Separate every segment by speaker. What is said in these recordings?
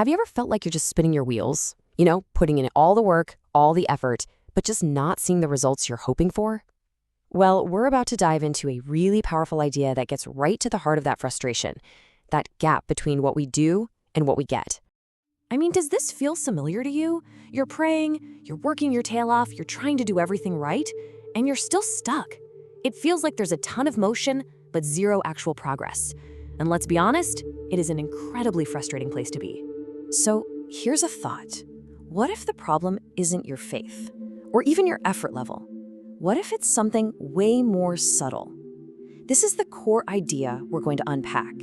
Speaker 1: Have you ever felt like you're just spinning your wheels? Putting in all the work, all the effort, but just not seeing the results you're hoping for? Well, we're about to dive into a really powerful idea that gets right to the heart of that frustration, that gap between what we do and what we get. Does this feel familiar to you? You're praying, you're working your tail off, you're trying to do everything right, and you're still stuck. It feels like there's a ton of motion, but zero actual progress. And let's be honest, it is an incredibly frustrating place to be. So here's a thought. What if the problem isn't your faith, or even your effort level? What if it's something way more subtle? This is the core idea we're going to unpack.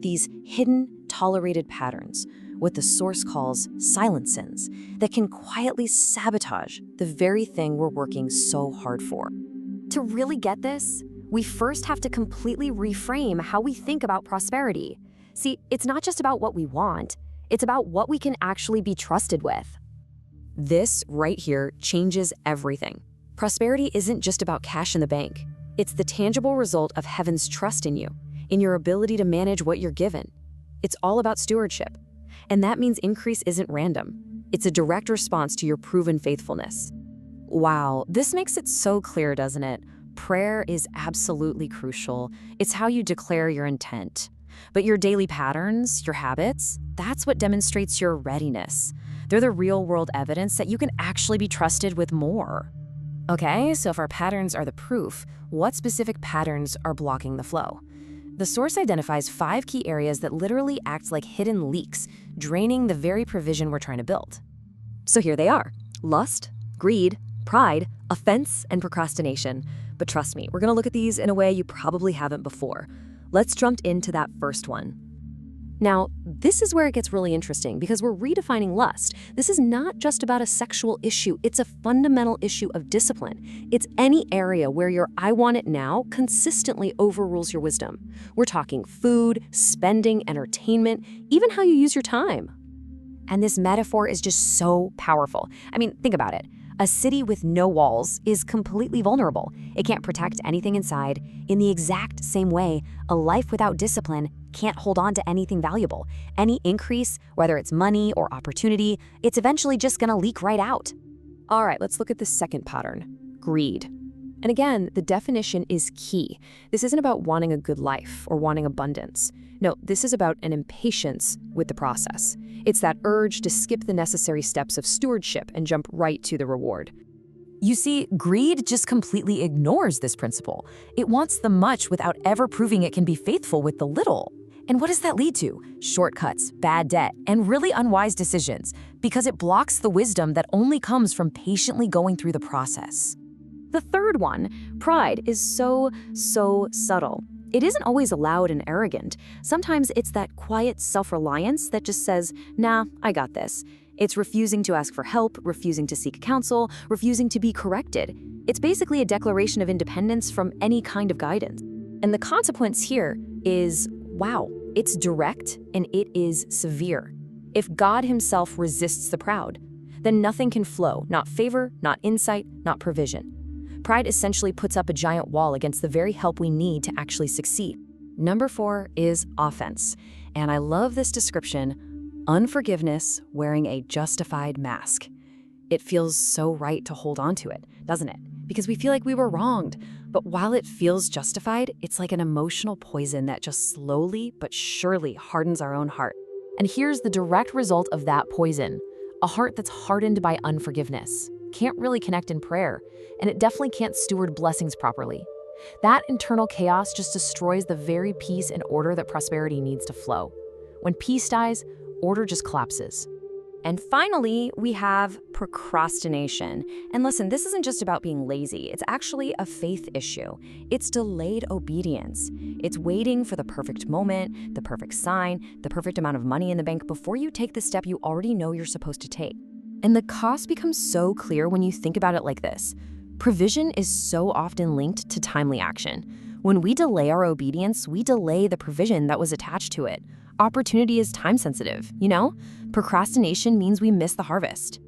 Speaker 1: These hidden, tolerated patterns, what the source calls silent sins, that can quietly sabotage the very thing we're working so hard for. To really get this, we first have to completely reframe how we think about prosperity. See, it's not just about what we want, it's about what we can actually be trusted with. This right here changes everything. Prosperity isn't just about cash in the bank. It's the tangible result of heaven's trust in you, in your ability to manage what you're given. It's all about stewardship. And that means increase isn't random. It's a direct response to your proven faithfulness. Wow, this makes it so clear, doesn't it? Prayer is absolutely crucial. It's how you declare your intent. But your daily patterns, your habits, that's what demonstrates your readiness. They're the real-world evidence that you can actually be trusted with more. Okay, so if our patterns are the proof, what specific patterns are blocking the flow? The source identifies 5 key areas that literally act like hidden leaks, draining the very provision we're trying to build. So here they are: lust, greed, pride, offense, and procrastination. But trust me, we're going to look at these in a way you probably haven't before. Let's jump into that first one. Now, this is where it gets really interesting because we're redefining lust. This is not just about a sexual issue, it's a fundamental issue of discipline. It's any area where your "I want it now" consistently overrules your wisdom. We're talking food, spending, entertainment, even how you use your time. And this metaphor is just so powerful. Think about it. A city with no walls is completely vulnerable. It can't protect anything inside. In the exact same way, a life without discipline can't hold on to anything valuable. Any increase, whether it's money or opportunity, it's eventually just gonna leak right out. All right, let's look at the second pattern: greed. And again, the definition is key. This isn't about wanting a good life or wanting abundance. No, this is about an impatience with the process. It's that urge to skip the necessary steps of stewardship and jump right to the reward. You see, greed just completely ignores this principle. It wants the much without ever proving it can be faithful with the little. And what does that lead to? Shortcuts, bad debt, and really unwise decisions, because it blocks the wisdom that only comes from patiently going through the process. The third one, pride, is so subtle. It isn't always loud and arrogant. Sometimes it's that quiet self-reliance that just says, "Nah, I got this." It's refusing to ask for help, refusing to seek counsel, refusing to be corrected. It's basically a declaration of independence from any kind of guidance. And the consequence here is, wow, it's direct and it is severe. If God himself resists the proud, then nothing can flow, not favor, not insight, not provision. Pride essentially puts up a giant wall against the very help we need to actually succeed. Number 4 is offense. And I love this description: unforgiveness wearing a justified mask. It feels so right to hold on to it, doesn't it? Because we feel like we were wronged. But while it feels justified, it's like an emotional poison that just slowly but surely hardens our own heart. And here's the direct result of that poison: a heart that's hardened by unforgiveness. Can't really connect in prayer, and it definitely can't steward blessings properly. That internal chaos just destroys the very peace and order that prosperity needs to flow. When peace dies, order just collapses. And finally, we have procrastination. And listen, this isn't just about being lazy. It's actually a faith issue. It's delayed obedience. It's waiting for the perfect moment, the perfect sign, the perfect amount of money in the bank before you take the step you already know you're supposed to take. And the cost becomes so clear when you think about it like this. Provision is so often linked to timely action. When we delay our obedience, we delay the provision that was attached to it. Opportunity is time sensitive, you know? Procrastination means we miss the harvest.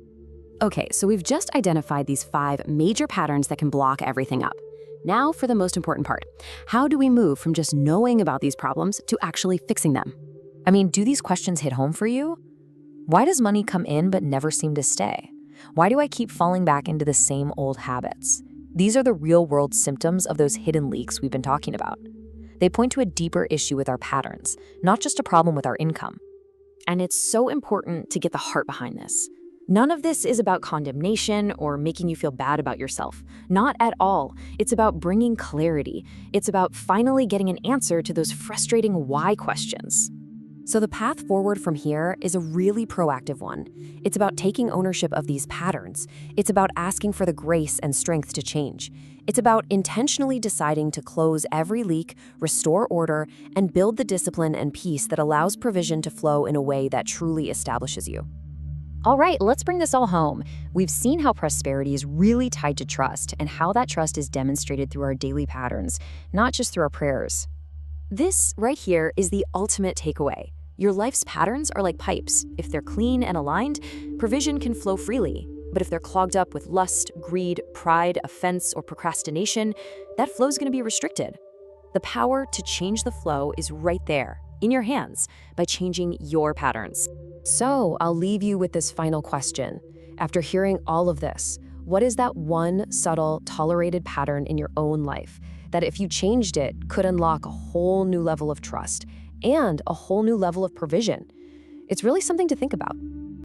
Speaker 1: Okay, so we've just identified these 5 major patterns that can block everything up. Now for the most important part. How do we move from just knowing about these problems to actually fixing them? Do these questions hit home for you? Why does money come in but never seem to stay? Why do I keep falling back into the same old habits? These are the real-world symptoms of those hidden leaks we've been talking about. They point to a deeper issue with our patterns, not just a problem with our income. And it's so important to get the heart behind this. None of this is about condemnation or making you feel bad about yourself. Not at all. It's about bringing clarity. It's about finally getting an answer to those frustrating why questions. So the path forward from here is a really proactive one. It's about taking ownership of these patterns. It's about asking for the grace and strength to change. It's about intentionally deciding to close every leak, restore order, and build the discipline and peace that allows provision to flow in a way that truly establishes you. All right, let's bring this all home. We've seen how prosperity is really tied to trust and how that trust is demonstrated through our daily patterns, not just through our prayers. This right here is the ultimate takeaway. Your life's patterns are like pipes. If they're clean and aligned, provision can flow freely. But if they're clogged up with lust, greed, pride, offense, or procrastination, that flow is going to be restricted. The power to change the flow is right there, in your hands, by changing your patterns. So I'll leave you with this final question. After hearing all of this, what is that one subtle, tolerated pattern in your own life that if you changed it could unlock a whole new level of trust and a whole new level of provision? It's really something to think about.